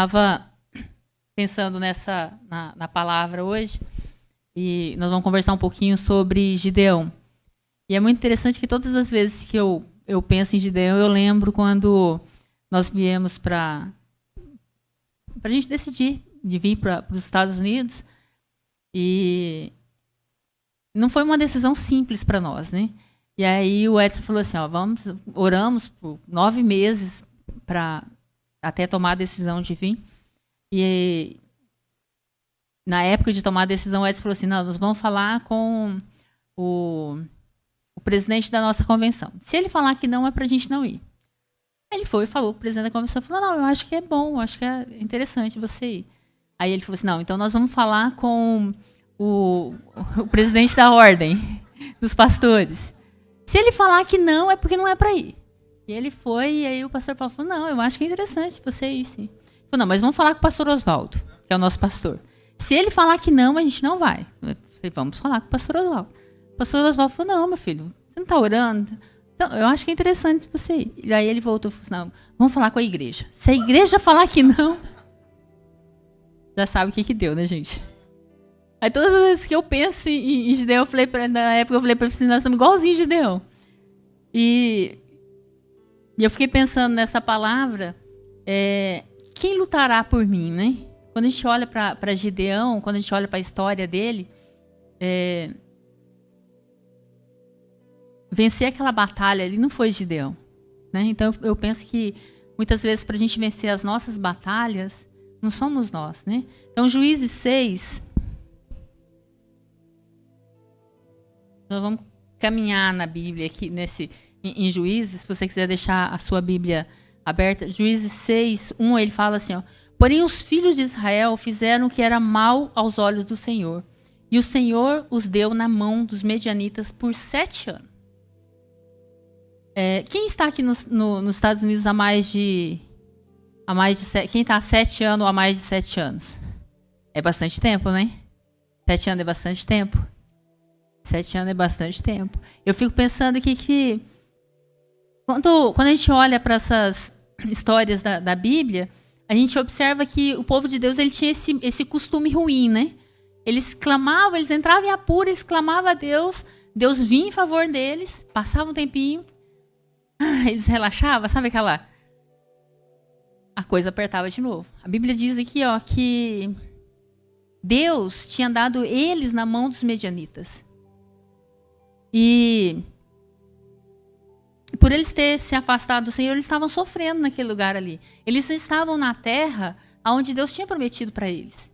estava pensando na palavra hoje, e nós vamos conversar um pouquinho sobre Gideão. E é muito interessante que todas as vezes que eu penso em Gideão, eu lembro quando nós viemos para a gente decidir de vir para os Estados Unidos. E não foi uma decisão simples para nós, né? E aí o Edson falou assim, oramos por 9 meses para até tomar a decisão de vir. E na época de tomar a decisão, o Edson falou assim, não, nós vamos falar com o presidente da nossa convenção. Se ele falar que não, é para a gente não ir. Ele foi e falou com o presidente da convenção, falou, não, eu acho que é bom, eu acho que é interessante você ir. Aí ele falou assim, não, então nós vamos falar com o presidente da ordem dos pastores. Se ele falar que não, é porque não é para ir. E ele foi, e aí o pastor Paulo falou, não, eu acho que é interessante você ir, sim. Ele falou, não, mas vamos falar com o pastor Oswaldo, que é o nosso pastor. Se ele falar que não, a gente não vai. Eu falei, vamos falar com o pastor Oswaldo. O pastor Oswaldo falou, não, meu filho, você não está orando? Então, eu acho que é interessante você ir. E aí ele voltou e falou assim, não, vamos falar com a igreja. Se a igreja falar que não, já sabe o que deu, né, gente? Aí todas as vezes que eu penso em Gideão, na época eu falei para ele, nós estamos igualzinho Gideão. E eu fiquei pensando nessa palavra, quem lutará por mim, né? Quando a gente olha para Gideão, quando a gente olha para a história dele, vencer aquela batalha ali não foi Gideão, né? Então eu penso que muitas vezes para a gente vencer as nossas batalhas, não somos nós, né? Então Juízes 6, nós vamos caminhar na Bíblia aqui em Juízes, se você quiser deixar a sua Bíblia aberta. Juízes 6, 1, ele fala assim, ó, porém os filhos de Israel fizeram o que era mal aos olhos do Senhor, e o Senhor os deu na mão dos medianitas por 7 anos. Quem está aqui nos Estados Unidos há mais de 7, quem está há 7 anos ou há mais de 7 anos? É bastante tempo, né? 7 anos é bastante tempo. 7 anos é bastante tempo. Eu fico pensando aqui que quando a gente olha para essas histórias da Bíblia, a gente observa que o povo de Deus ele tinha esse costume ruim, né? Eles clamavam, eles entravam em apuro, eles clamavam a Deus, Deus vinha em favor deles, passava um tempinho, eles relaxavam, sabe aquela... A coisa apertava de novo. A Bíblia diz aqui, ó, que Deus tinha dado eles na mão dos medianitas. E por eles terem se afastado do Senhor, eles estavam sofrendo naquele lugar ali. Eles estavam na terra onde Deus tinha prometido para eles.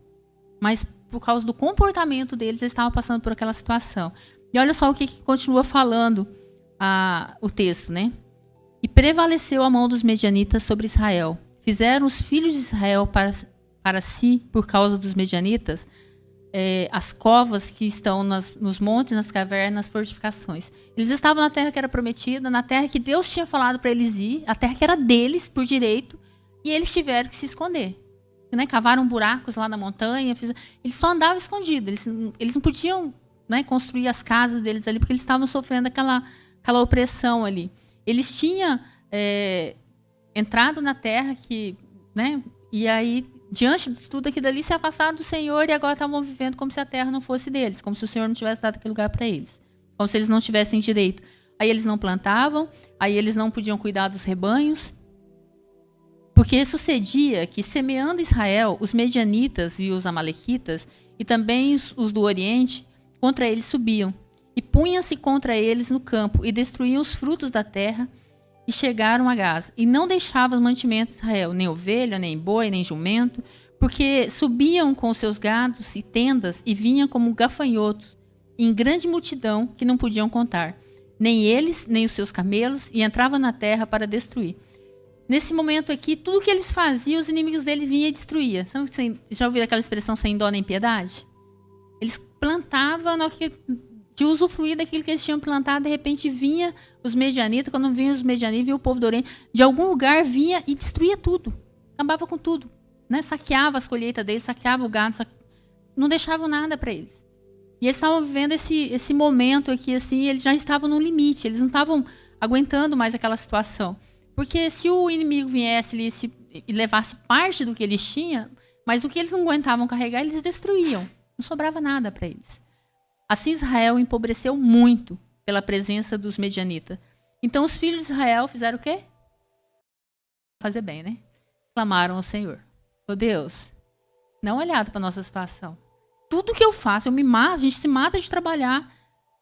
Mas por causa do comportamento deles, eles estavam passando por aquela situação. E olha só o que continua falando o texto, né? E prevaleceu a mão dos medianitas sobre Israel. Fizeram os filhos de Israel para si, por causa dos medianitas, as covas que estão nos montes, nas cavernas, nas fortificações. Eles estavam na terra que era prometida, na terra que Deus tinha falado para eles ir, a terra que era deles, por direito, e eles tiveram que se esconder. Né? Cavaram buracos lá na montanha, eles só andavam escondidos, eles não podiam, né, construir as casas deles ali, porque eles estavam sofrendo aquela opressão ali. Eles tinham entrado na terra, né, e aí... Diante de tudo aquilo ali, se afastaram do Senhor e agora estavam vivendo como se a terra não fosse deles, como se o Senhor não tivesse dado aquele lugar para eles, como se eles não tivessem direito. Aí eles não plantavam, aí eles não podiam cuidar dos rebanhos, porque sucedia que, semeando Israel, os medianitas e os amalequitas, e também os do Oriente, contra eles subiam, e punham-se contra eles no campo, e destruíam os frutos da terra, e chegaram a Gaza, e não deixavam os mantimentos de Israel, nem ovelha, nem boi, nem jumento, porque subiam com os seus gados e tendas, e vinham como gafanhotos, em grande multidão que não podiam contar, nem eles, nem os seus camelos, e entravam na terra para destruir. Nesse momento aqui, tudo que eles faziam, os inimigos dele vinham e destruíam. Já ouviram aquela expressão sem dó nem piedade? Eles plantavam de usufruir daquilo que eles tinham plantado, de repente vinha os medianitas, quando vinha os medianitas, vinha o povo do Oriente, de algum lugar vinha e destruía tudo, acabava com tudo, né? Saqueava as colheitas deles, saqueava o gado, não deixavam nada para eles. E eles estavam vivendo esse momento aqui, assim, eles já estavam no limite, eles não estavam aguentando mais aquela situação. Porque se o inimigo viesse ali, e levasse parte do que eles tinham, mas o que eles não aguentavam carregar, eles destruíam. Não sobrava nada para eles. Assim Israel empobreceu muito pela presença dos medianitas. Então os filhos de Israel fizeram o quê? Fazer bem, né? Clamaram ao Senhor. Ô Deus, dá uma olhada para a nossa situação. Tudo que eu faço, eu me mato, a gente se mata de trabalhar.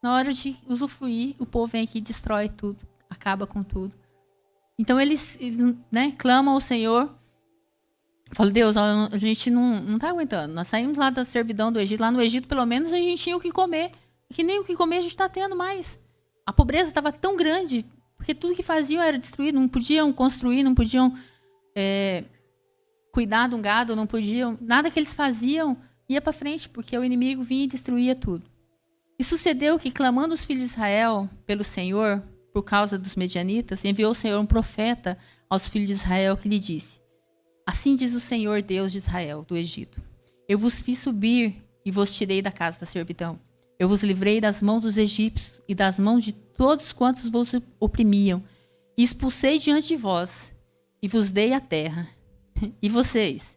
Na hora de usufruir, o povo vem aqui e destrói tudo, acaba com tudo. Então eles né, clamam ao Senhor. Falam, Deus, a gente não está aguentando. Nós saímos lá da servidão do Egito. Lá no Egito, pelo menos, a gente tinha o que comer. Que nem o que comer a gente está tendo mais. A pobreza estava tão grande, porque tudo que faziam era destruído. Não podiam construir, não podiam cuidar de um gado, não podiam. Nada que eles faziam ia para frente, porque o inimigo vinha e destruía tudo. E sucedeu que, clamando os filhos de Israel pelo Senhor, por causa dos medianitas, enviou o Senhor um profeta aos filhos de Israel que lhe disse: assim diz o Senhor Deus de Israel, do Egito: eu vos fiz subir e vos tirei da casa da servidão. Eu vos livrei das mãos dos egípcios e das mãos de todos quantos vos oprimiam, e expulsei diante de vós, e vos dei a terra. E vocês?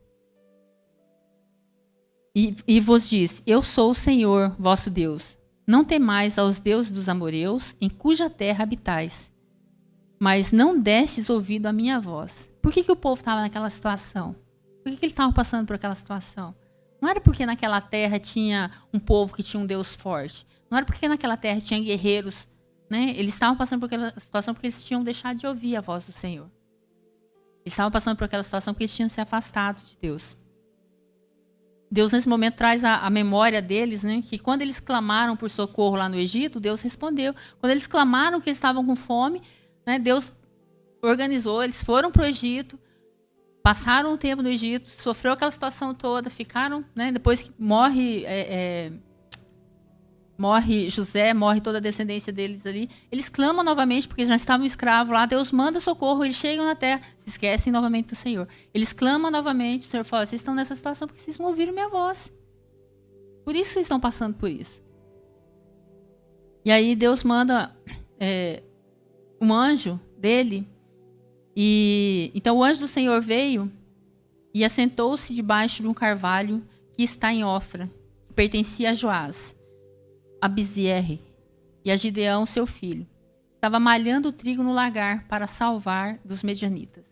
E vos diz: eu sou o Senhor, vosso Deus. Não temais aos deuses dos amorreus, em cuja terra habitais. Mas não destes ouvido à minha voz. Por que o povo estava naquela situação? Por que eles estavam passando por aquela situação? Não era porque naquela terra tinha um povo que tinha um Deus forte. Não era porque naquela terra tinha guerreiros. Né? Eles estavam passando por aquela situação porque eles tinham deixado de ouvir a voz do Senhor. Eles estavam passando por aquela situação porque eles tinham se afastado de Deus. Deus, nesse momento, traz a memória deles, né, que quando eles clamaram por socorro lá no Egito, Deus respondeu. Quando eles clamaram que eles estavam com fome, né, Deus organizou, eles foram para o Egito, passaram um tempo no Egito, sofreu aquela situação toda, ficaram, né, depois que morre José, morre toda a descendência deles ali, eles clamam novamente, porque já estavam escravos lá, Deus manda socorro, eles chegam na terra, se esquecem novamente do Senhor. Eles clamam novamente, o Senhor fala: vocês estão nessa situação porque vocês não ouviram minha voz. Por isso vocês estão passando por isso. E aí Deus manda um anjo dele, e então o anjo do Senhor veio e assentou-se debaixo de um carvalho que está em Ofra, que pertencia a Joás, a Bizierre, e a Gideão, seu filho. Estava malhando o trigo no lagar para salvar dos medianitas.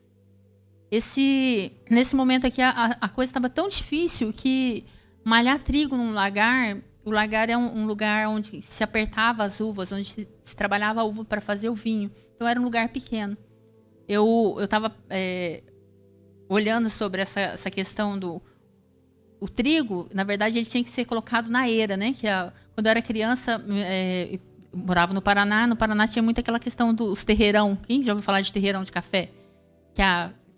Nesse momento aqui, a coisa estava tão difícil que malhar trigo num lagar, o lagar é um lugar onde se apertava as uvas, onde se trabalhava a uva para fazer o vinho. Então era um lugar pequeno. Eu estava olhando sobre essa questão do o trigo. Na verdade, ele tinha que ser colocado na eira, né? Que quando eu era criança, morava no Paraná. No Paraná tinha muito aquela questão dos terreirão. Quem já ouviu falar de terreirão de café? Que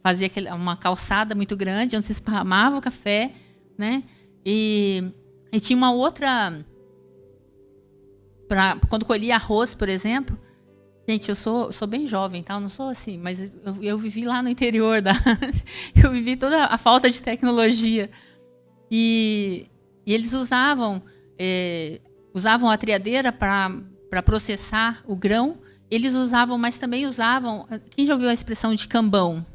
fazia uma calçada muito grande, onde se esparramava o café, né? E tinha uma outra... quando colhia arroz, por exemplo... Gente, eu sou bem jovem, tá? Eu não sou assim, mas eu vivi lá no interior. Eu vivi toda a falta de tecnologia. E eles usavam a triadeira para processar o grão. Eles usavam, mas também usavam... Quem já ouviu a expressão de cambão?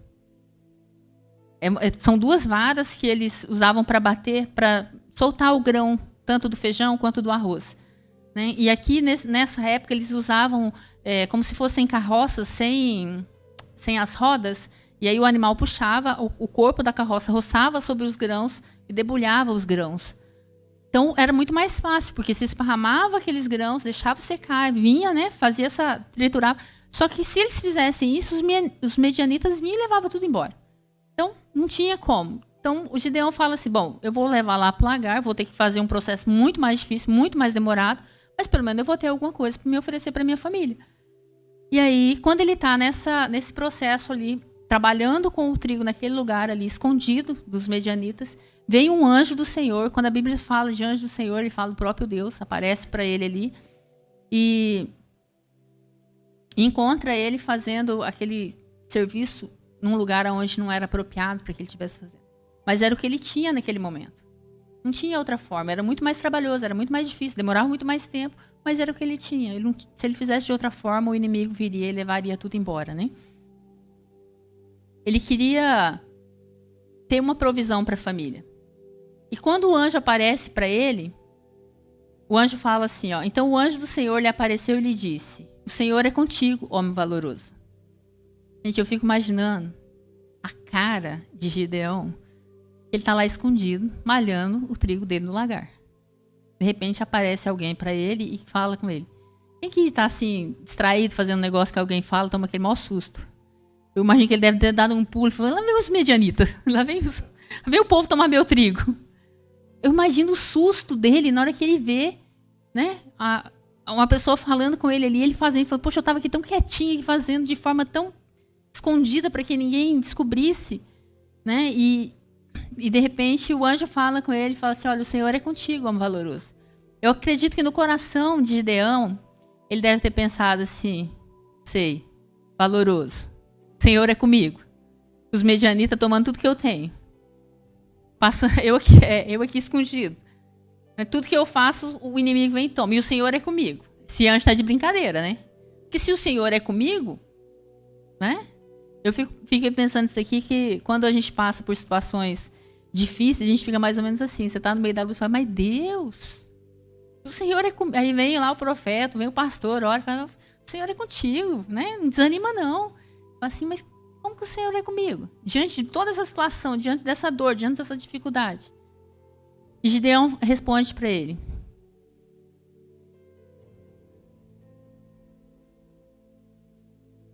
São duas varas que eles usavam para bater, para soltar o grão, tanto do feijão quanto do arroz. Né? E aqui, nessa época, eles usavam como se fossem carroças sem as rodas, e aí o animal puxava, o corpo da carroça roçava sobre os grãos e debulhava os grãos. Então, era muito mais fácil, porque se esparramava aqueles grãos, deixava secar, vinha, né, fazia triturava. Só que se eles fizessem isso, os medianitas vinham e levavam tudo embora. Então, não tinha como. Então, o Gideão fala assim: bom, eu vou levar lá para o lagar, vou ter que fazer um processo muito mais difícil, muito mais demorado, mas pelo menos eu vou ter alguma coisa para me oferecer para minha família. E aí, quando ele está nesse processo ali, trabalhando com o trigo naquele lugar ali, escondido dos medianitas, vem um anjo do Senhor. Quando a Bíblia fala de anjo do Senhor, ele fala do próprio Deus, aparece para ele ali, e encontra ele fazendo aquele serviço num lugar onde não era apropriado para que ele estivesse fazendo. Mas era o que ele tinha naquele momento. Não tinha outra forma, era muito mais trabalhoso, era muito mais difícil, demorava muito mais tempo, mas era o que ele tinha. Se ele fizesse de outra forma, o inimigo viria e levaria tudo embora, né? Ele queria ter uma provisão para a família. E quando o anjo aparece para ele, o anjo fala assim, ó, então o anjo do Senhor lhe apareceu e lhe disse, o Senhor é contigo, homem valoroso. Gente, eu fico imaginando a cara de Gideão. Ele está lá escondido, malhando o trigo dele no lagar. De repente aparece alguém para ele e fala com ele. Quem que está assim, distraído, fazendo um negócio que alguém fala, toma aquele maior susto. Eu imagino que ele deve ter dado um pulo e falou, lá vem os medianitas, lá vem o povo tomar meu trigo. Eu imagino o susto dele na hora que ele vê, né, uma pessoa falando com ele ali, ele fazendo, falando, poxa, eu estava aqui tão quietinho, aqui fazendo de forma tão escondida para que ninguém descobrisse, né, e de repente o anjo fala com ele, fala assim, olha, o Senhor é contigo, homem valoroso. Eu acredito que no coração de Gideão, ele deve ter pensado assim, sei, valoroso, o Senhor é comigo, os medianitas tomando tudo que eu tenho, eu aqui escondido, tudo que eu faço, o inimigo vem e toma, e o Senhor é comigo. Esse anjo está de brincadeira, né? Porque se o Senhor é comigo, né? Eu fiquei pensando nisso aqui, que quando a gente passa por situações difíceis, a gente fica mais ou menos assim, você está no meio da luta e fala, mas Deus, o Senhor é comigo. Aí vem lá o profeta, vem o pastor, olha e fala, o Senhor é contigo, né? Não desanima não. Fala assim, mas como que o Senhor é comigo? Diante de toda essa situação, diante dessa dor, diante dessa dificuldade. E Gideão responde para ele.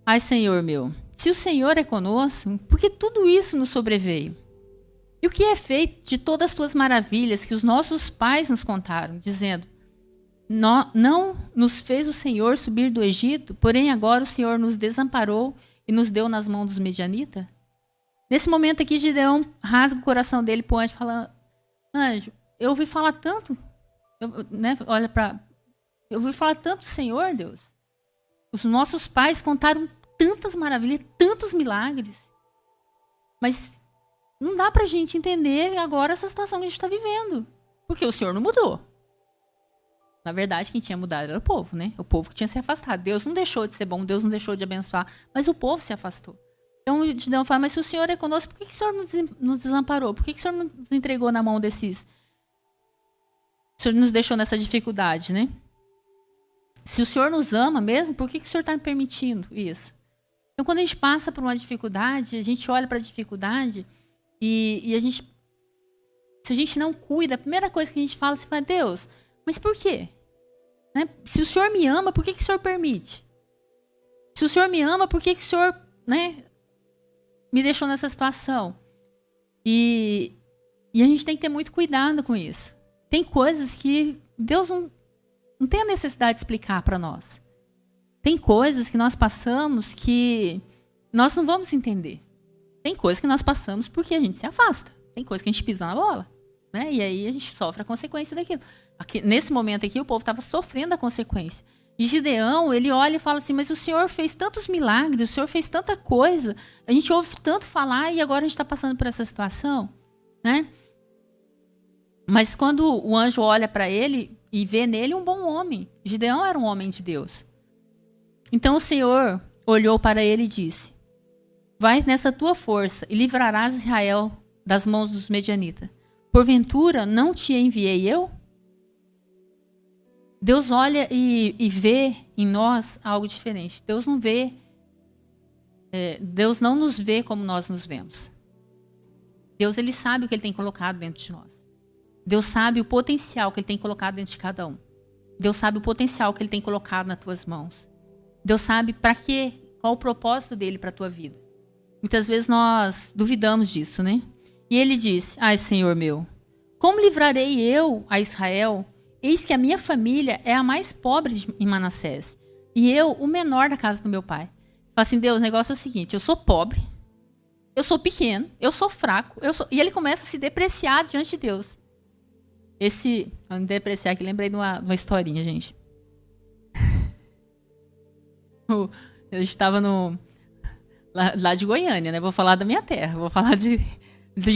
Ai, Senhor meu, se o Senhor é conosco, por que tudo isso nos sobreveio? E o que é feito de todas as tuas maravilhas que os nossos pais nos contaram, dizendo, não nos fez o Senhor subir do Egito, porém agora o Senhor nos desamparou e nos deu nas mãos dos medianitas? Nesse momento aqui, Gideão rasga o coração dele para o anjo, falando, anjo, eu ouvi falar tanto, eu ouvi falar tanto do Senhor, Deus. Os nossos pais contaram tantas maravilhas, tantos milagres, mas não dá para a gente entender agora essa situação que a gente está vivendo, porque o Senhor não mudou. Na verdade, quem tinha mudado era o povo, né? O povo que tinha se afastado. Deus não deixou de ser bom, Deus não deixou de abençoar, mas o povo se afastou. Então, Gideão fala, mas se o Senhor é conosco, por que o Senhor nos desamparou? Por que o Senhor nos entregou na mão desses? O Senhor nos deixou nessa dificuldade, né? Se o Senhor nos ama mesmo, por que o Senhor está me permitindo isso? Então, quando a gente passa por uma dificuldade, a gente olha para a dificuldade e a gente, se a gente não cuida, a primeira coisa que a gente fala é assim, para Deus, mas por quê? Né? Se o Senhor me ama, por que o Senhor permite? Se o Senhor me ama, por que o Senhor, né, me deixou nessa situação? E a gente tem que ter muito cuidado com isso. Tem coisas que Deus não tem a necessidade de explicar para nós. Tem coisas que nós passamos que nós não vamos entender. Tem coisas que nós passamos porque a gente se afasta. Tem coisas que a gente pisa na bola, né? E aí a gente sofre a consequência daquilo. Aqui, nesse momento aqui, o povo estava sofrendo a consequência. E Gideão, ele olha e fala assim, mas o Senhor fez tantos milagres, o Senhor fez tanta coisa, a gente ouve tanto falar e agora a gente está passando por essa situação, né? Mas quando o anjo olha para ele e vê nele um bom homem, Gideão era um homem de Deus. Então o Senhor olhou para ele e disse, vai nessa tua força e livrarás Israel das mãos dos medianitas. Porventura não te enviei eu? Deus olha e vê em nós algo diferente. Deus não vê, Deus não nos vê como nós nos vemos. Deus, ele sabe o que ele tem colocado dentro de nós. Deus sabe o potencial que ele tem colocado dentro de cada um. Deus sabe o potencial que ele tem colocado nas tuas mãos. Deus sabe para quê, qual o propósito dele para a tua vida. Muitas vezes nós duvidamos disso, né? E ele disse, ai, Senhor meu, como livrarei eu a Israel? Eis que a minha família é a mais pobre em Manassés. E eu, o menor da casa do meu pai. Fala assim, Deus, o negócio é o seguinte, eu sou pobre, eu sou pequeno, eu sou fraco. E ele começa a se depreciar diante de Deus. Vou me depreciar aqui, lembrei de uma historinha, gente. Eu estava lá de Goiânia, né? Vou falar da minha terra, vou falar de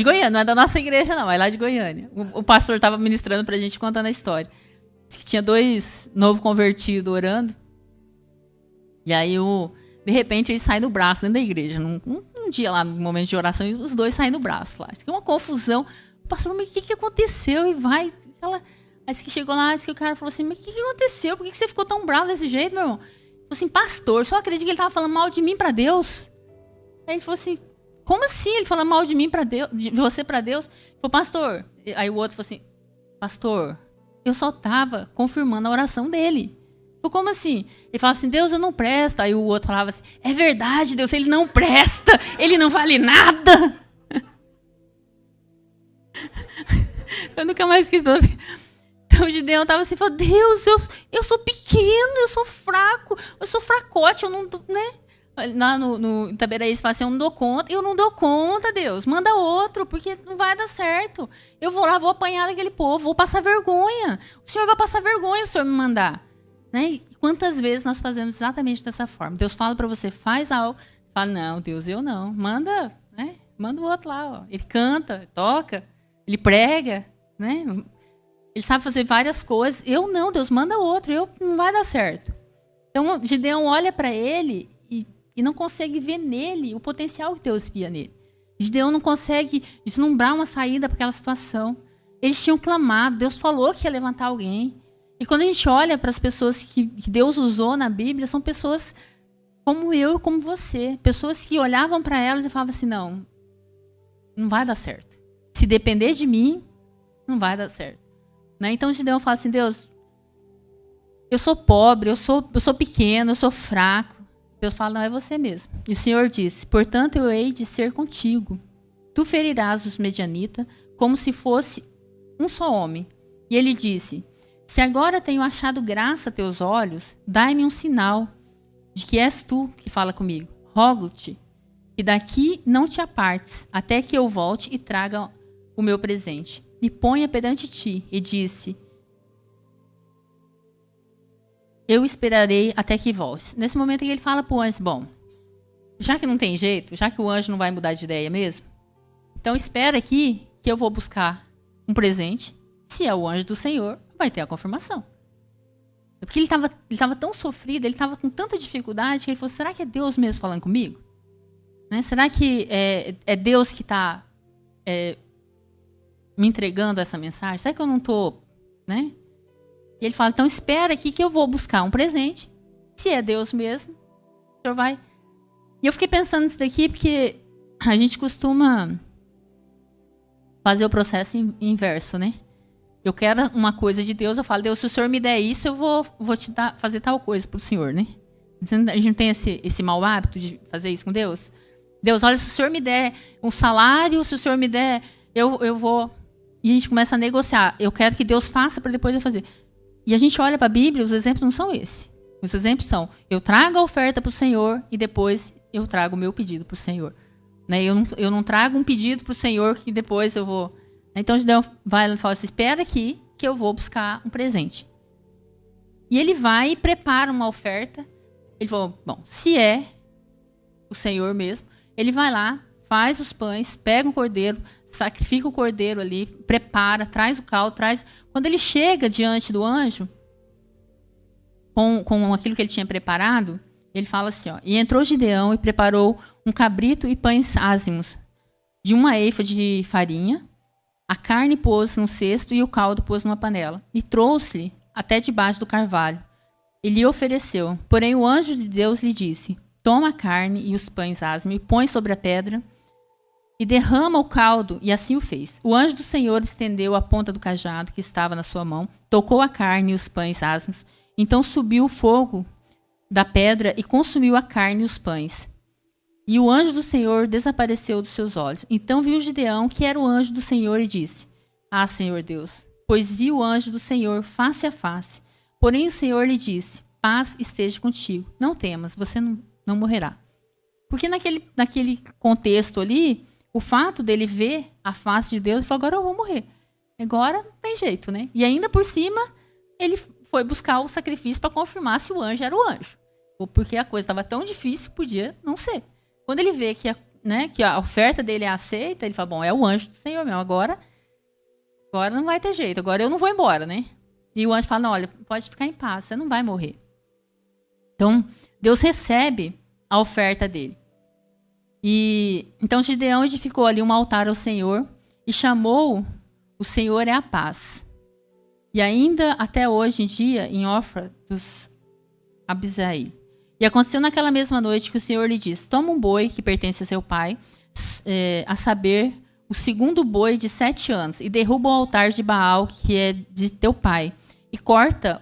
Goiânia, não é da nossa igreja não, é lá de Goiânia. O pastor estava ministrando pra gente, contando a história. Diz que tinha 2 novos convertidos orando. E aí, de repente, ele sai do braço dentro da igreja, num dia lá no momento de oração e os dois saem no braço lá. Isso aqui é uma confusão. O pastor, mas o que aconteceu? E vai. Aí que chegou lá, que o cara falou assim, mas o que aconteceu? Por que você ficou tão bravo desse jeito, meu irmão? Ele falou assim, pastor, só acredita que ele estava falando mal de mim para Deus? Aí ele falou assim, como assim ele falando mal de mim para Deus, de você para Deus? Ele falou, pastor. Aí o outro falou assim, pastor, eu só estava confirmando a oração dele. Eu falei, como assim? Ele falava assim, Deus, eu não presto. Aí o outro falava assim, é verdade, Deus, ele não presta, ele não vale nada. Eu nunca mais quis ouvir. Então o Gideão estava assim, falou, Deus, eu sou pequeno, eu sou fraco, eu sou fracote, eu não, né? Lá no Itaberaí, você fala assim, eu não dou conta, Deus, manda outro, porque não vai dar certo. Eu vou lá, vou apanhar daquele povo, vou passar vergonha. O Senhor vai passar vergonha se o Senhor me mandar. Né? E quantas vezes nós fazemos exatamente dessa forma? Deus fala para você, faz algo, fala, não, Deus, eu não. Manda, né? Manda o outro lá, ó. Ele canta, toca, ele prega, né? Ele sabe fazer várias coisas. Eu não, Deus, manda outro, não vai dar certo. Então, Gideão olha para ele e não consegue ver nele o potencial que Deus via nele. Gideão não consegue vislumbrar uma saída para aquela situação. Eles tinham clamado, Deus falou que ia levantar alguém. E quando a gente olha para as pessoas que Deus usou na Bíblia, são pessoas como eu e como você. Pessoas que olhavam para elas e falavam assim, não vai dar certo. Se depender de mim, não vai dar certo. Né? Então Gideão fala assim, Deus, eu sou pobre, eu sou pequeno, eu sou fraco. Deus fala, não, é você mesmo. E o Senhor disse, portanto eu hei de ser contigo. Tu ferirás os medianitas como se fosse um só homem. E ele disse, se agora tenho achado graça a teus olhos, dai-me um sinal de que és tu que fala comigo. Rogo-te que daqui não te apartes, até que eu volte e traga o meu presente. E ponha perante ti. E disse, eu esperarei até que volte. Nesse momento ele fala para o anjo, bom, já que não tem jeito, já que o anjo não vai mudar de ideia mesmo, então espera aqui que eu vou buscar um presente. Se é o anjo do Senhor, vai ter a confirmação. Porque ele estava tão sofrido, ele estava com tanta dificuldade, que ele falou, será que é Deus mesmo falando comigo? Né? Será que é Deus que está me entregando essa mensagem? Será que eu não estou... Né? E ele fala, então espera aqui que eu vou buscar um presente. Se é Deus mesmo, o Senhor vai... E eu fiquei pensando nisso daqui, porque a gente costuma fazer o processo inverso, né? Eu quero uma coisa de Deus, eu falo, Deus, se o Senhor me der isso, eu vou te fazer tal coisa para o Senhor, né? A gente não tem esse mau hábito de fazer isso com Deus? Deus, olha, se o Senhor me der um salário, se o Senhor me der, eu vou... E a gente começa a negociar. Eu quero que Deus faça para depois eu fazer. E a gente olha para a Bíblia, os exemplos não são esses. Os exemplos são, eu trago a oferta para o Senhor e depois eu trago o meu pedido para o Senhor. Né? Eu não trago um pedido para o Senhor que depois eu vou... Então Gideão vai e fala assim, espera aqui que eu vou buscar um presente. E ele vai e prepara uma oferta. Ele falou, bom, se é o Senhor mesmo, ele vai lá, faz os pães, pega o cordeiro, sacrifica o cordeiro ali, prepara, traz o caldo, traz... Quando ele chega diante do anjo, com aquilo que ele tinha preparado, ele fala assim, ó, e entrou Gideão e preparou um cabrito e pães ázimos, de uma efa de farinha. A carne pôs num cesto e o caldo pôs numa panela. E trouxe-lhe até debaixo do carvalho. E lhe ofereceu. Porém o anjo de Deus lhe disse, toma a carne e os pães ázimos, e põe sobre a pedra, e derrama o caldo, e assim o fez. O anjo do Senhor estendeu a ponta do cajado que estava na sua mão, tocou a carne e os pães ázimos, então subiu o fogo da pedra e consumiu a carne e os pães. E o anjo do Senhor desapareceu dos seus olhos. Então viu Gideão que era o anjo do Senhor e disse, ah, Senhor Deus, pois vi o anjo do Senhor face a face. Porém o Senhor lhe disse, paz esteja contigo, não temas, você não morrerá. Porque naquele contexto ali, o fato dele ver a face de Deus, ele falou, agora eu vou morrer. Agora não tem jeito, né? E ainda por cima, ele foi buscar o sacrifício para confirmar se o anjo era o anjo. Porque a coisa estava tão difícil, podia não ser. Quando ele vê que a oferta dele é aceita, ele fala, bom, é o anjo do Senhor mesmo, agora não vai ter jeito, agora eu não vou embora, né? E o anjo fala, não, olha, pode ficar em paz, você não vai morrer. Então, Deus recebe a oferta dele. E então Gideão edificou ali um altar ao Senhor e chamou o Senhor é a paz. E ainda até hoje em dia, em Ofra dos Abisaí. E aconteceu naquela mesma noite que o Senhor lhe disse: toma um boi que pertence a seu pai, a saber, o segundo boi de 7 anos, e derruba o altar de Baal, que é de teu pai, e corta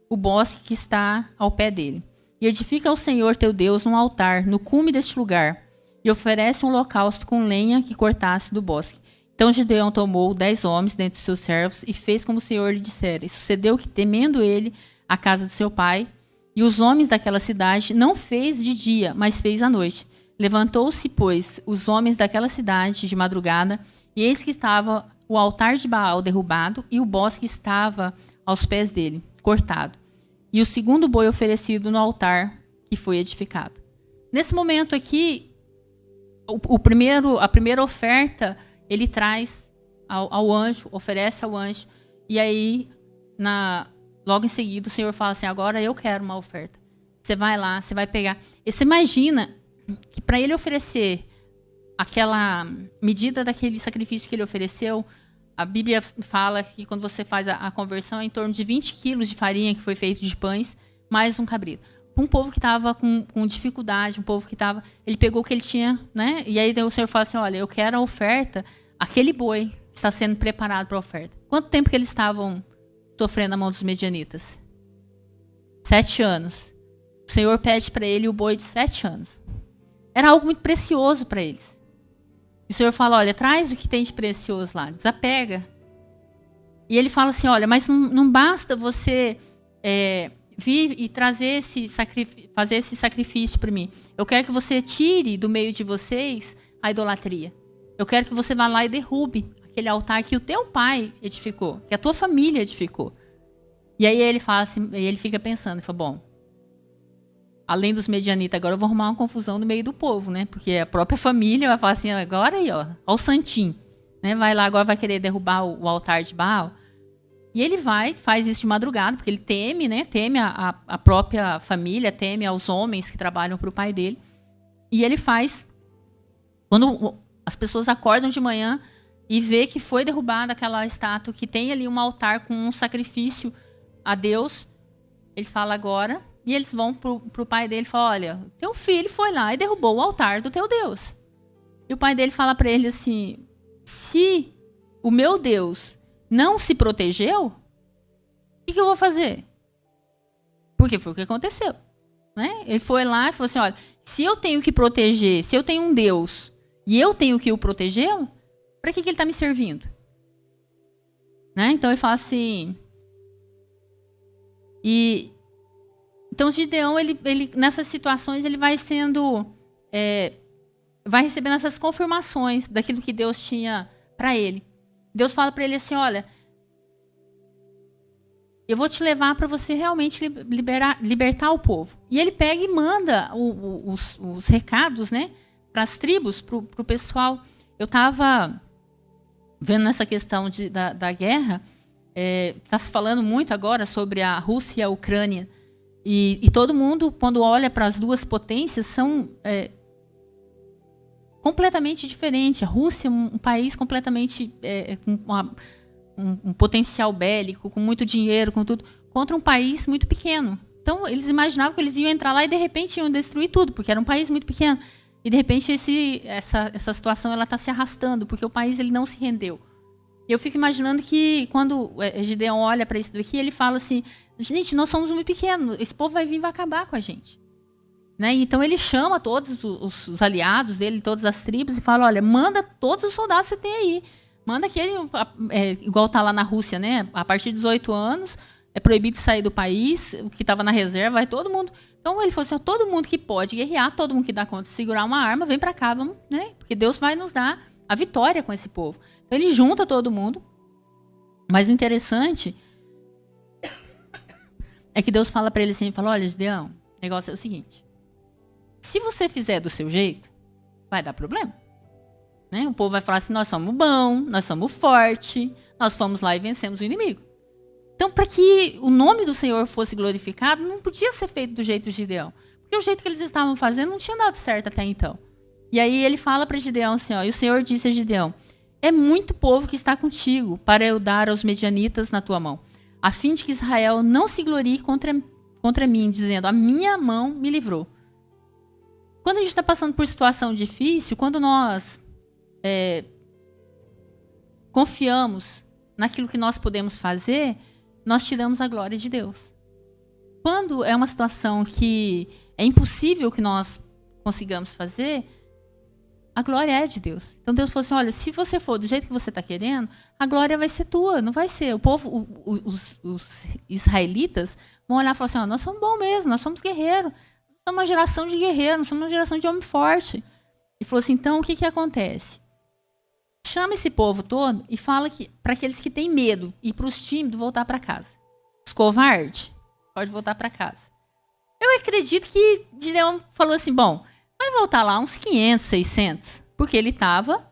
o bosque que está ao pé dele. E edifica ao Senhor teu Deus um altar no cume deste lugar, e oferece um holocausto com lenha que cortasse do bosque. Então Gideão tomou 10 homens dentre seus servos e fez como o Senhor lhe dissera. E sucedeu que, temendo ele a casa de seu pai, e os homens daquela cidade, não fez de dia, mas fez à noite. Levantou-se, pois, os homens daquela cidade de madrugada, e eis que estava o altar de Baal derrubado, e o bosque estava aos pés dele, cortado. E o segundo boi oferecido no altar que foi edificado. Nesse momento aqui, a primeira oferta, ele traz ao anjo, oferece ao anjo, e aí, logo em seguida, o Senhor fala assim: agora eu quero uma oferta. Você vai lá, você vai pegar. E você imagina que para ele oferecer aquela medida daquele sacrifício que ele ofereceu, a Bíblia fala que quando você faz a conversão é em torno de 20 quilos de farinha que foi feito de pães, mais um cabrito. Um povo que estava com dificuldade, um povo que estava... Ele pegou o que ele tinha, né? E aí o Senhor fala assim: olha, eu quero a oferta, aquele boi está sendo preparado para a oferta. Quanto tempo que eles estavam sofrendo na mão dos medianitas? 7 anos. O Senhor pede para ele o boi de 7 anos. Era algo muito precioso para eles. E o Senhor fala: olha, traz o que tem de precioso lá, desapega. E ele fala assim: olha, mas não basta você vir e trazer fazer esse sacrifício para mim. Eu quero que você tire do meio de vocês a idolatria. Eu quero que você vá lá e derrube aquele altar que o teu pai edificou, que a tua família edificou. E aí ele fala assim, ele fica pensando, ele fala: bom, além dos medianitas, agora eu vou arrumar uma confusão no meio do povo, né? Porque a própria família vai falar assim: agora aí, ó o santinho, né? Vai lá, agora vai querer derrubar o altar de Baal. E ele faz isso de madrugada, porque ele teme, né? Teme a própria família, teme aos homens que trabalham para o pai dele. E ele faz, quando as pessoas acordam de manhã e vê que foi derrubada aquela estátua, que tem ali um altar com um sacrifício a Deus, eles falam agora, e eles vão pro pai dele e falam: olha, teu filho foi lá e derrubou o altar do teu Deus. E o pai dele fala para ele assim: se o meu Deus não se protegeu, o que eu vou fazer? Porque foi o que aconteceu, né? Ele foi lá e falou assim: olha, se eu tenho que proteger, se eu tenho um Deus e eu tenho que o protegê-lo, para que ele está me servindo? Né? Então ele fala assim... Então Gideão, ele nessas situações, ele vai sendo... vai recebendo essas confirmações daquilo que Deus tinha para ele. Deus fala para ele assim: olha, eu vou te levar para você realmente libertar o povo. E ele pega e manda os recados, né, para as tribos, para o pessoal. Eu estava vendo nessa questão da guerra, está se falando muito agora sobre a Rússia e a Ucrânia. E todo mundo, quando olha para as duas potências, são completamente diferentes. A Rússia é um país completamente com um potencial bélico, com muito dinheiro, com tudo, contra um país muito pequeno. Então, eles imaginavam que eles iam entrar lá e, de repente, iam destruir tudo, porque era um país muito pequeno. E, de repente, essa situação está se arrastando, porque o país ele não se rendeu. E eu fico imaginando que, quando Gideão olha para isso daqui, ele fala assim: gente, nós somos muito pequenos, esse povo vai vir e vai acabar com a gente. Né? Então ele chama todos os aliados dele, todas as tribos, e fala: olha, manda todos os soldados que você tem aí. Manda aquele, igual está lá na Rússia, né? A partir de 18 anos, é proibido sair do país, o que estava na reserva, vai todo mundo. Então ele falou assim: todo mundo que pode guerrear, todo mundo que dá conta de segurar uma arma, vem para cá, vamos, né? Porque Deus vai nos dar a vitória com esse povo. Então ele junta todo mundo. Mas o interessante é que Deus fala para ele assim, fala: olha, Gideão, o negócio é o seguinte: se você fizer do seu jeito, vai dar problema. Né? O povo vai falar assim: nós somos bons, nós somos fortes, nós fomos lá e vencemos o inimigo. Então, para que o nome do Senhor fosse glorificado, não podia ser feito do jeito de Gideão. Porque o jeito que eles estavam fazendo não tinha dado certo até então. E aí ele fala para Gideão assim, ó, e o Senhor disse a Gideão, é muito povo que está contigo para eu dar aos medianitas na tua mão, a fim de que Israel não se glorie contra mim, dizendo, a minha mão me livrou. Quando a gente está passando por situação difícil, quando nós confiamos naquilo que nós podemos fazer, nós tiramos a glória de Deus. Quando é uma situação que é impossível que nós consigamos fazer, a glória é de Deus. Então Deus falou assim, olha, se você for do jeito que você está querendo, a glória vai ser tua, não vai ser. O povo, os israelitas vão olhar e falar assim, ó, nós somos bons mesmo, nós somos guerreiros. Nós somos uma geração de guerreiros, nós somos uma geração de homem forte. E falou assim, então o que acontece? Chama esse povo todo e fala que para aqueles que têm medo e para os tímidos voltar para casa. Os covardes, pode voltar para casa. Eu acredito que Gideão falou assim, bom, vai voltar lá uns 500, 600, porque ele estava,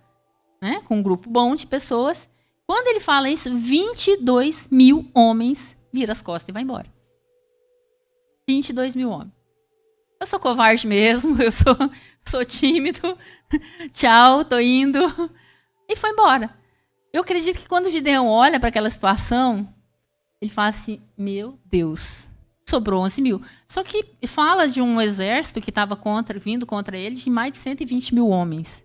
né, com um grupo bom de pessoas. Quando ele fala isso, 22 mil homens viram as costas e vai embora. 22 mil homens. Eu sou covarde mesmo, eu sou tímido. Tchau, tô indo. E foi embora. Eu acredito que quando o Gideão olha para aquela situação, ele fala assim, meu Deus, sobrou 11 mil. Só que fala de um exército que estava vindo contra ele de mais de 120 mil homens.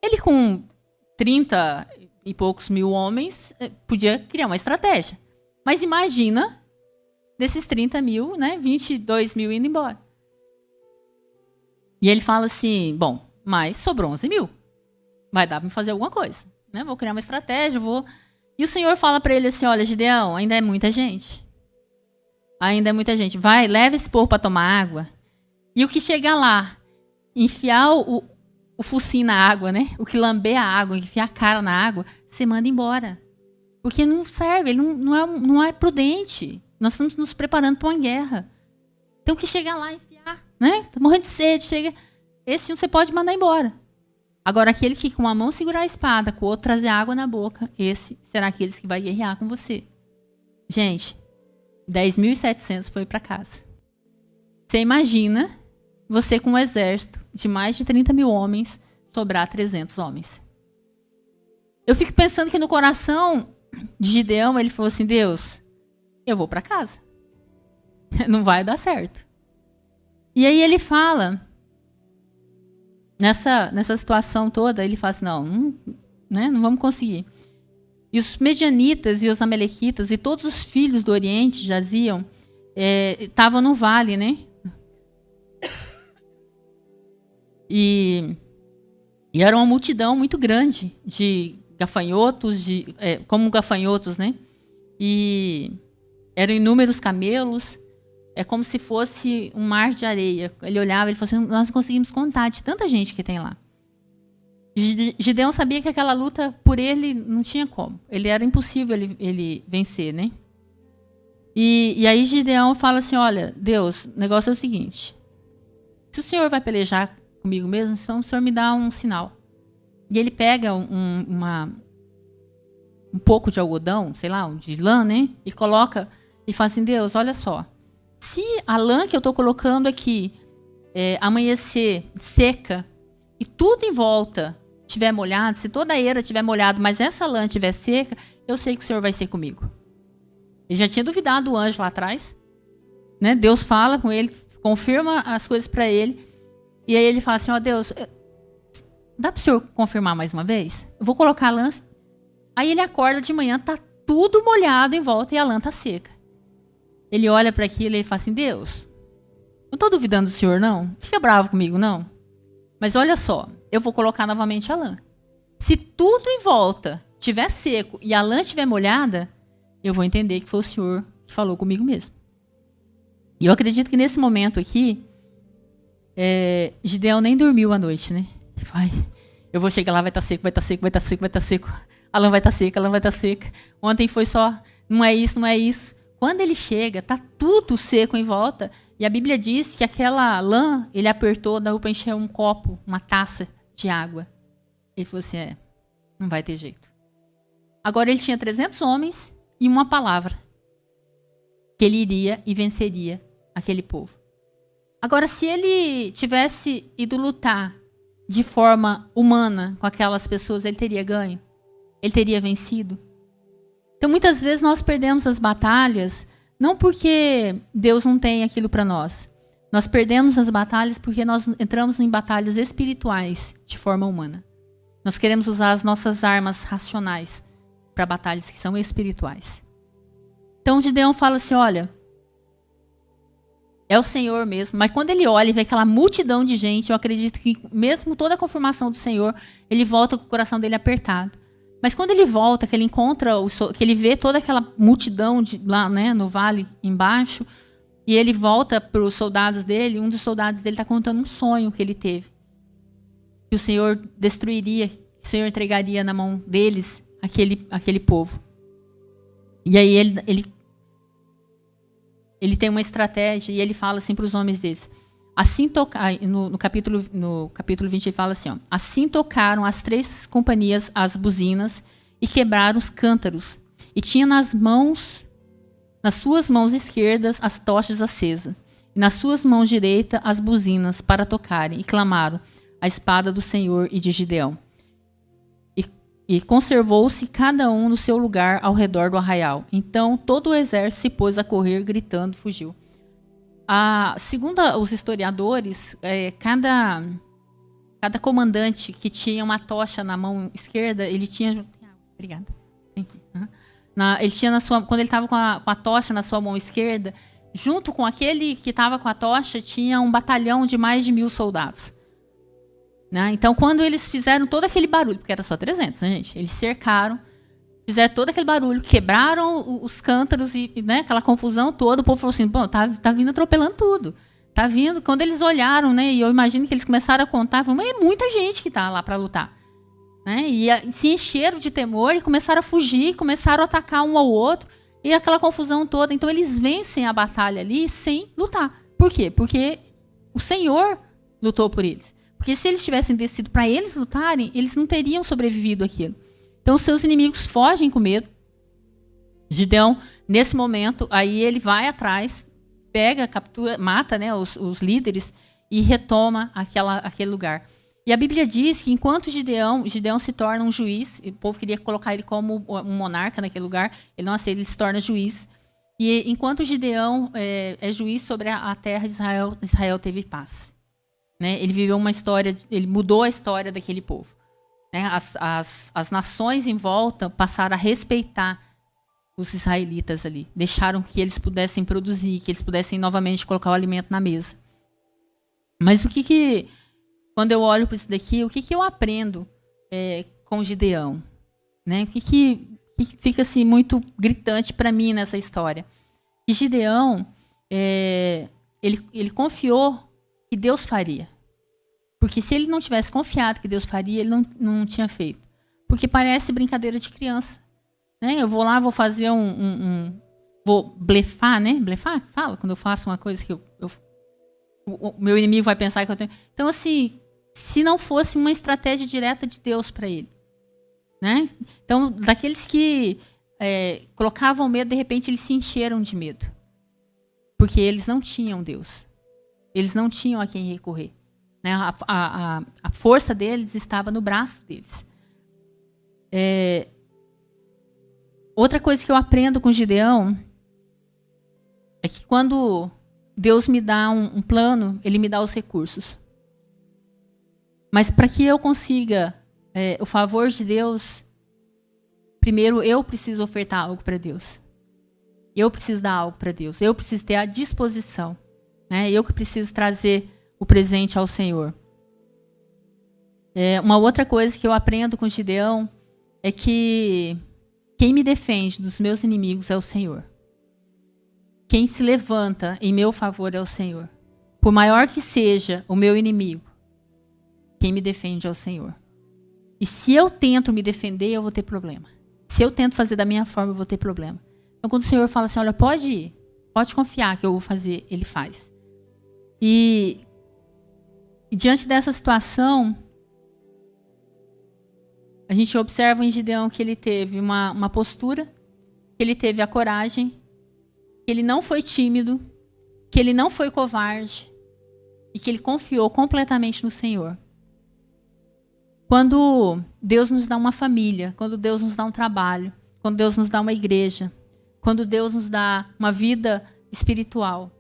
Ele com 30 e poucos mil homens podia criar uma estratégia. Mas imagina, desses 30 mil, né, 22 mil indo embora. E ele fala assim, bom, mas sobrou 11 mil. Vai dar para fazer alguma coisa, né? Vou criar uma estratégia, vou... E o Senhor fala para ele assim, olha, Gideão, ainda é muita gente. Ainda é muita gente. Vai, leva esse povo para tomar água. E o que chegar lá, enfiar o focinho na água, né? O que lamber a água, enfiar a cara na água, você manda embora. Porque não serve, ele não é prudente. Nós estamos nos preparando para uma guerra. Então o que chegar lá, enfiar, né? Tô morrendo de sede, chega... Esse você pode mandar embora. Agora, aquele que com uma mão segurar a espada, com o outro trazer água na boca, esse será aquele que vai guerrear com você. Gente, 10.700 foi para casa. Você imagina você com um exército de mais de 30 mil homens, sobrar 300 homens. Eu fico pensando que no coração de Gideão, ele falou assim, Deus, eu vou para casa. Não vai dar certo. E aí ele fala... Nessa situação toda, ele fala assim, não vamos conseguir. E os medianitas e os amalequitas e todos os filhos do Oriente jaziam, estavam no vale, né? E era uma multidão muito grande de gafanhotos, como gafanhotos, né? E eram inúmeros camelos. É como se fosse um mar de areia. Ele olhava e falou assim, nós não conseguimos contar de tanta gente que tem lá. Gideão sabia que aquela luta, por ele, não tinha como. Era impossível ele vencer, né? E aí Gideão fala assim, olha, Deus, o negócio é o seguinte. Se o Senhor vai pelejar comigo mesmo, então o Senhor me dá um sinal. E ele pega um pouco de algodão, sei lá, de lã, né? E coloca e fala assim, Deus, olha só. Se a lã que eu estou colocando aqui amanhecer seca e tudo em volta estiver molhado, se toda a eira estiver molhada, mas essa lã estiver seca, eu sei que o Senhor vai ser comigo. Ele já tinha duvidado do anjo lá atrás. Né? Deus fala com ele, confirma as coisas para ele. E aí ele fala assim, ó Deus, dá para o Senhor confirmar mais uma vez? Eu vou colocar a lã. Aí ele acorda de manhã, tá tudo molhado em volta e a lã tá seca. Ele olha para aquilo e ele fala assim, Deus, não estou duvidando do Senhor, não. Fica bravo comigo, não. Mas olha só, eu vou colocar novamente a lã. Se tudo em volta estiver seco e a lã estiver molhada, eu vou entender que foi o Senhor que falou comigo mesmo. E eu acredito que nesse momento aqui, Gideão nem dormiu à noite, né? Eu vou chegar lá, vai estar seco, vai estar seco, vai estar seco, vai estar seco. A lã vai estar seca, a lã vai estar seca. Ontem foi só, não é isso, não é isso. Quando ele chega, tá tudo seco em volta. E a Bíblia diz que aquela lã, ele apertou, deu para encher um copo, uma taça de água. Ele falou assim, não vai ter jeito. Agora ele tinha 300 homens e uma palavra. Que ele iria e venceria aquele povo. Agora, se ele tivesse ido lutar de forma humana com aquelas pessoas, ele teria ganho? Ele teria vencido? Então, muitas vezes nós perdemos as batalhas, não porque Deus não tem aquilo para nós. Nós perdemos as batalhas porque nós entramos em batalhas espirituais de forma humana. Nós queremos usar as nossas armas racionais para batalhas que são espirituais. Então, Gideão fala assim, olha, é o Senhor mesmo. Mas quando ele olha e vê aquela multidão de gente, eu acredito que mesmo toda a confirmação do Senhor, ele volta com o coração dele apertado. Mas quando ele volta, que ele encontra, que ele vê toda aquela multidão lá, né, no vale embaixo, e ele volta para os soldados dele, um dos soldados dele está contando um sonho que ele teve. Que o Senhor destruiria, que o Senhor entregaria na mão deles aquele povo. E aí ele tem uma estratégia e ele fala assim para os homens deles. Assim no capítulo 20 ele fala assim, ó, assim tocaram as 3 companhias as buzinas e quebraram os cântaros. E tinha nas suas mãos esquerdas as tochas acesas, e nas suas mãos direitas as buzinas para tocarem, e clamaram a espada do Senhor e de Gideão. E conservou-se cada um no seu lugar ao redor do arraial. Então todo o exército se pôs a correr, gritando, fugiu. Segundo os historiadores, cada comandante que tinha uma tocha na mão esquerda, ele tinha... Obrigada. Ele tinha quando ele estava com a tocha na sua mão esquerda, junto com aquele que estava com a tocha, tinha um batalhão de mais de 1000 soldados. Né? Então, quando eles fizeram todo aquele barulho, porque era só 300, né, gente? Eles cercaram, fizeram todo aquele barulho, quebraram os cântaros e, né, aquela confusão toda. O povo falou assim, bom, tá vindo atropelando tudo. Tá vindo. Quando eles olharam, né, e eu imagino que eles começaram a contar, falaram, mas é muita gente que está lá para lutar. Né? E se encheram de temor e começaram a fugir, começaram a atacar um ao outro, e aquela confusão toda. Então, eles vencem a batalha ali sem lutar. Por quê? Porque o Senhor lutou por eles. Porque se eles tivessem descido para eles lutarem, eles não teriam sobrevivido àquilo. Então, os seus inimigos fogem com medo. Gideão, nesse momento, aí ele vai atrás, pega, captura, mata, né, os líderes e retoma aquele lugar. E a Bíblia diz que enquanto Gideão se torna um juiz, o povo queria colocar ele como um monarca naquele lugar, ele não aceita, ele se torna juiz. E enquanto Gideão é juiz sobre a terra de Israel, Israel teve paz. Né? Ele viveu uma história, ele mudou a história daquele povo. Né? As nações em volta passaram a respeitar os israelitas ali. Deixaram que eles pudessem produzir, que eles pudessem novamente colocar o alimento na mesa. Mas quando eu olho para isso daqui, o que eu aprendo com Gideão? Né? O que fica assim, muito gritante para mim nessa história? Que Gideão, ele confiou que Deus faria. Porque se ele não tivesse confiado que Deus faria, ele não tinha feito. Porque parece brincadeira de criança. Né? Eu vou lá, vou fazer vou blefar, né? Blefar? Fala, quando eu faço uma coisa que o meu inimigo vai pensar que eu tenho... Então, assim, se não fosse uma estratégia direta de Deus para ele. Né? Então, daqueles que colocavam medo, de repente eles se encheram de medo. Porque eles não tinham Deus. Eles não tinham a quem recorrer. Né? A força deles estava no braço deles. Outra coisa que eu aprendo com Gideão é que quando Deus me dá um plano, Ele me dá os recursos. Mas para que eu consiga o favor de Deus, primeiro eu preciso ofertar algo para Deus. Eu preciso dar algo para Deus. Eu preciso ter a disposição. Né? Eu que preciso trazer o presente ao Senhor. Uma outra coisa que eu aprendo com Gideão é que quem me defende dos meus inimigos é o Senhor. Quem se levanta em meu favor é o Senhor. Por maior que seja o meu inimigo, quem me defende é o Senhor. E se eu tento me defender, eu vou ter problema. Se eu tento fazer da minha forma, eu vou ter problema. Então, quando o Senhor fala assim, olha, pode ir, pode confiar que eu vou fazer, Ele faz. E diante dessa situação, a gente observa em Gideão que ele teve uma postura, que ele teve a coragem, que ele não foi tímido, que ele não foi covarde, e que ele confiou completamente no Senhor. Quando Deus nos dá uma família, quando Deus nos dá um trabalho, quando Deus nos dá uma igreja, quando Deus nos dá uma vida espiritual,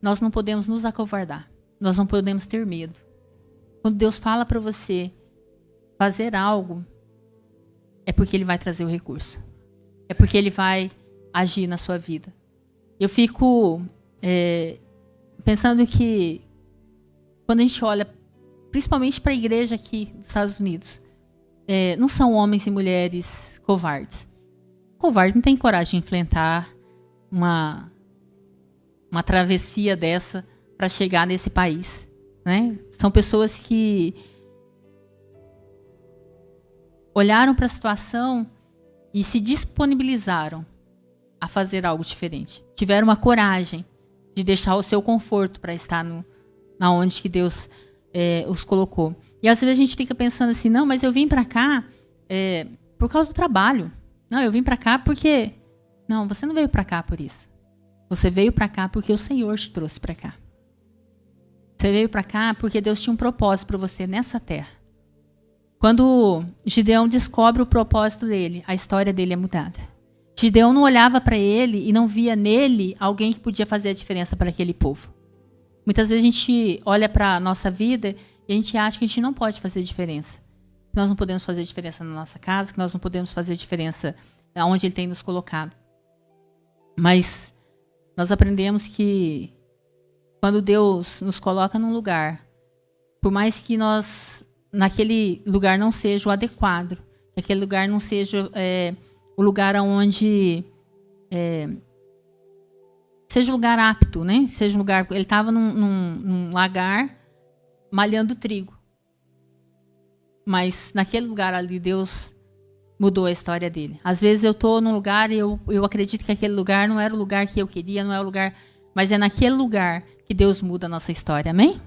nós não podemos nos acovardar. Nós não podemos ter medo. Quando Deus fala para você fazer algo, é porque Ele vai trazer o recurso. É porque Ele vai agir na sua vida. Eu fico pensando que quando a gente olha, principalmente para a igreja aqui dos Estados Unidos, não são homens e mulheres covardes. Covarde não tem coragem de enfrentar uma travessia dessa para chegar nesse país, né? São pessoas que olharam para a situação e se disponibilizaram a fazer algo diferente. Tiveram uma coragem de deixar o seu conforto para estar na onde que Deus os colocou. E às vezes a gente fica pensando assim, não, mas eu vim para cá por causa do trabalho. Não, eu vim para cá porque... Não, você não veio para cá por isso. Você veio para cá porque o Senhor te trouxe para cá. Você veio para cá porque Deus tinha um propósito para você nessa terra. Quando Gideão descobre o propósito dele, a história dele é mudada. Gideão não olhava para ele e não via nele alguém que podia fazer a diferença para aquele povo. Muitas vezes a gente olha para a nossa vida e a gente acha que a gente não pode fazer diferença. Que nós não podemos fazer diferença na nossa casa, que nós não podemos fazer diferença onde Ele tem nos colocado. Mas nós aprendemos que quando Deus nos coloca num lugar, por mais que nós, naquele lugar não seja o adequado, que aquele lugar não seja o lugar onde seja o lugar apto, né? Seja um lugar. Ele estava num lagar malhando trigo. Mas naquele lugar ali, Deus mudou a história dele. Às vezes eu estou num lugar e eu acredito que aquele lugar não era o lugar que eu queria, não é o lugar, mas é naquele lugar que Deus muda a nossa história. Amém?